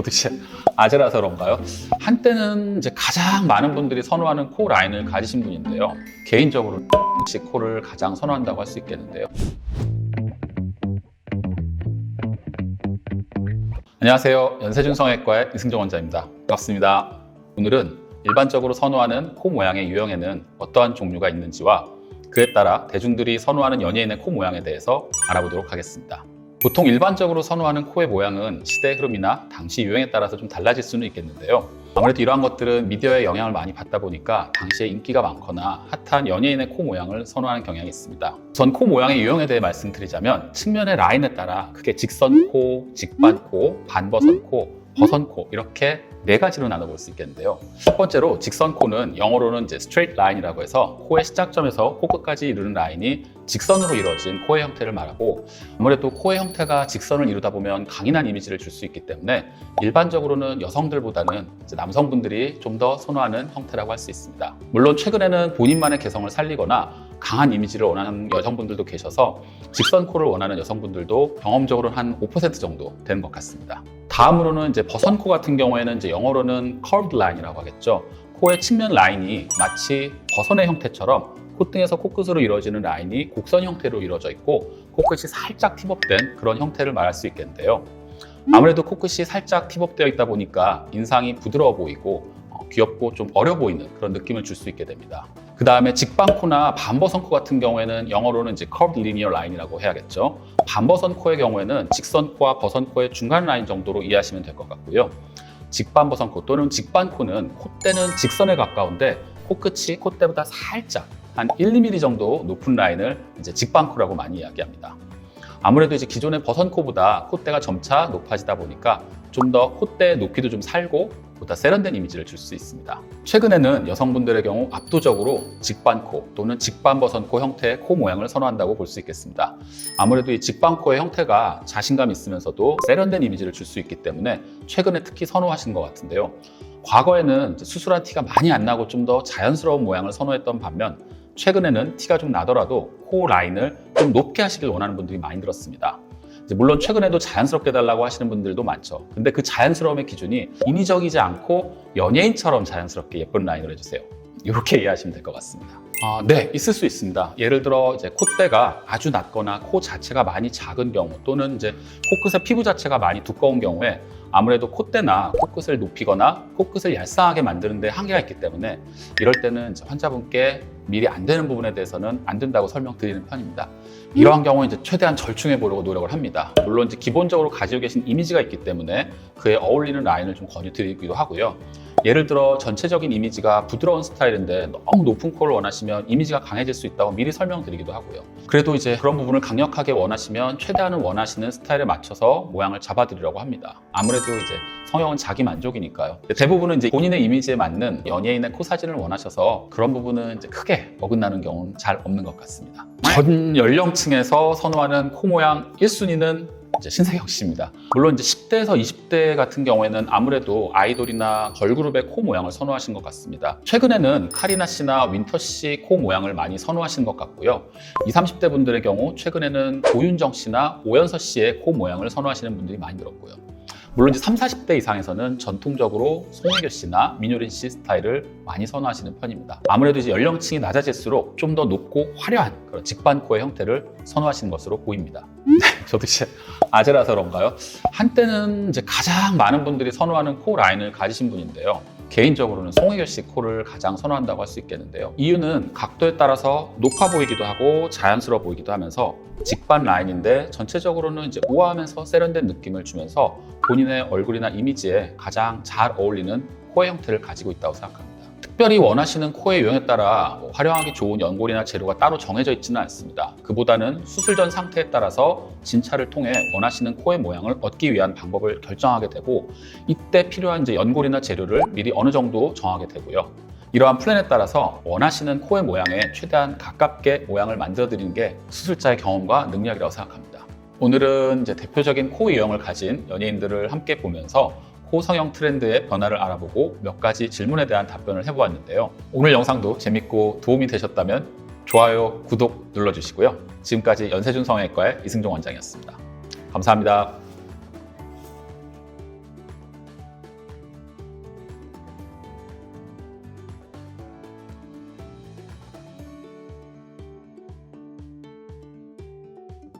저도 이제 아재라서 그런가요? 한때는 이제 가장 많은 분들이 선호하는 코 라인을 가지신 분인데요. 개인적으로 코를 가장 선호한다고 할 수 있겠는데요. 안녕하세요. 연세준 성형외과의 이승정 원장입니다. 반갑습니다. 오늘은 일반적으로 선호하는 코 모양의 유형에는 어떠한 종류가 있는지와 그에 따라 대중들이 선호하는 연예인의 코 모양에 대해서 알아보도록 하겠습니다. 보통 일반적으로 선호하는 코의 모양은 시대의 흐름이나 당시 유행에 따라서 좀 달라질 수는 있겠는데요. 아무래도 이러한 것들은 미디어의 영향을 많이 받다 보니까 당시에 인기가 많거나 핫한 연예인의 코 모양을 선호하는 경향이 있습니다. 전 코 모양의 유형에 대해 말씀드리자면 측면의 라인에 따라 크게 직선코, 직반코, 반버선코, 버선코 이렇게 네 가지로 나눠볼 수 있겠는데요. 첫 번째로 직선코는 영어로는 이제 straight line이라고 해서 코의 시작점에서 코끝까지 이루는 라인이 직선으로 이루어진 코의 형태를 말하고, 아무래도 코의 형태가 직선을 이루다 보면 강인한 이미지를 줄 수 있기 때문에 일반적으로는 여성들보다는 이제 남성분들이 좀 더 선호하는 형태라고 할 수 있습니다. 물론 최근에는 본인만의 개성을 살리거나 강한 이미지를 원하는 여성분들도 계셔서 직선코를 원하는 여성분들도 경험적으로 한 5% 정도 되는 것 같습니다. 다음으로는 이제 버선코 같은 경우에는 이제 영어로는 curved line이라고 하겠죠. 코의 측면 라인이 마치 버선의 형태처럼 콧등에서 코끝으로 이루어지는 라인이 곡선 형태로 이루어져 있고 코끝이 살짝 팁업된 그런 형태를 말할 수 있겠는데요. 아무래도 코끝이 살짝 팁업되어 있다 보니까 인상이 부드러워 보이고 귀엽고 좀 어려 보이는 그런 느낌을 줄 수 있게 됩니다. 그 다음에 직반코나 반버선코 같은 경우에는 영어로는 이제 curved linear line이라고 해야겠죠. 반버선코의 경우에는 직선코와 버선코의 중간 라인 정도로 이해하시면 될 것 같고요. 직반버선코 또는 직반코는 콧대는 직선에 가까운데 코끝이 콧대보다 살짝 한 1, 2mm 정도 높은 라인을 이제 직반코라고 많이 이야기합니다. 아무래도 이제 기존의 버선코보다 콧대가 점차 높아지다 보니까 좀 더 콧대의 높이도 좀 살고 보다 세련된 이미지를 줄 수 있습니다. 최근에는 여성분들의 경우 압도적으로 직반코 또는 직반버선코 형태의 코 모양을 선호한다고 볼 수 있겠습니다. 아무래도 이 직반코의 형태가 자신감 있으면서도 세련된 이미지를 줄 수 있기 때문에 최근에 특히 선호하신 것 같은데요. 과거에는 수술한 티가 많이 안 나고 좀 더 자연스러운 모양을 선호했던 반면 최근에는 티가 좀 나더라도 코 라인을 좀 높게 하시길 원하는 분들이 많이 늘었습니다. 물론 최근에도 자연스럽게 달라고 하시는 분들도 많죠. 근데 그 자연스러움의 기준이 인위적이지 않고 연예인처럼 자연스럽게 예쁜 라인을 해주세요. 이렇게 이해하시면 될 것 같습니다. 네, 있을 수 있습니다. 예를 들어 이제 콧대가 아주 낮거나 코 자체가 많이 작은 경우 또는 이제 코끝의 피부 자체가 많이 두꺼운 경우에 아무래도 콧대나 코끝을 높이거나 코끝을 얄쌍하게 만드는 데 한계가 있기 때문에 이럴 때는 이제 환자분께 미리 안 되는 부분에 대해서는 안 된다고 설명드리는 편입니다. 이러한 경우는 이제 최대한 절충해 보려고 노력을 합니다. 물론 이제 기본적으로 가지고 계신 이미지가 있기 때문에 그에 어울리는 라인을 좀 권유드리기도 하고요. 예를 들어 전체적인 이미지가 부드러운 스타일인데 너무 높은 코를 원하시면 이미지가 강해질 수 있다고 미리 설명드리기도 하고요. 그래도 이제 그런 부분을 강력하게 원하시면 최대한은 원하시는 스타일에 맞춰서 모양을 잡아드리려고 합니다. 아무래도 이제 성형은 자기 만족이니까요. 대부분은 이제 본인의 이미지에 맞는 연예인의 코 사진을 원하셔서 그런 부분은 이제 크게 어긋나는 경우는 잘 없는 것 같습니다. 전 연령층에서 선호하는 코 모양 1순위는 신세경 씨입니다. 물론 이제 10대에서 20대 같은 경우에는 아무래도 아이돌이나 걸그룹의 코 모양을 선호하신 것 같습니다. 최근에는 카리나 씨나 윈터 씨 코 모양을 많이 선호하시는 것 같고요. 20, 30대 분들의 경우 최근에는 고윤정 씨나 오연서 씨의 코 모양을 선호하시는 분들이 많이 늘었고요. 물론 이제 30, 40대 이상에서는 전통적으로 송혜교 씨나 민효린 씨 스타일을 많이 선호하시는 편입니다. 아무래도 이제 연령층이 낮아질수록 좀 더 높고 화려한 그런 직반코의 형태를 선호하시는 것으로 보입니다. 저도 이제 아재라서 그런가요? 한때는 이제 가장 많은 분들이 선호하는 코 라인을 가지신 분인데요. 개인적으로는 송혜교 씨 코를 가장 선호한다고 할 수 있겠는데요. 이유는 각도에 따라서 높아 보이기도 하고 자연스러워 보이기도 하면서 직반 라인인데 전체적으로는 이제 우아하면서 세련된 느낌을 주면서 본인의 얼굴이나 이미지에 가장 잘 어울리는 코의 형태를 가지고 있다고 생각합니다. 특별히 원하시는 코의 유형에 따라 활용하기 좋은 연골이나 재료가 따로 정해져 있지는 않습니다. 그보다는 수술 전 상태에 따라서 진찰을 통해 원하시는 코의 모양을 얻기 위한 방법을 결정하게 되고, 이때 필요한 이제 연골이나 재료를 미리 어느 정도 정하게 되고요. 이러한 플랜에 따라서 원하시는 코의 모양에 최대한 가깝게 모양을 만들어 드리는 게 수술자의 경험과 능력이라고 생각합니다. 오늘은 이제 대표적인 코 유형을 가진 연예인들을 함께 보면서 코 성형 트렌드의 변화를 알아보고 몇 가지 질문에 대한 답변을 해보았는데요. 오늘 영상도 재밌고 도움이 되셨다면 좋아요, 구독 눌러주시고요. 지금까지 연세준 성형외과의 이승종 원장이었습니다. 감사합니다.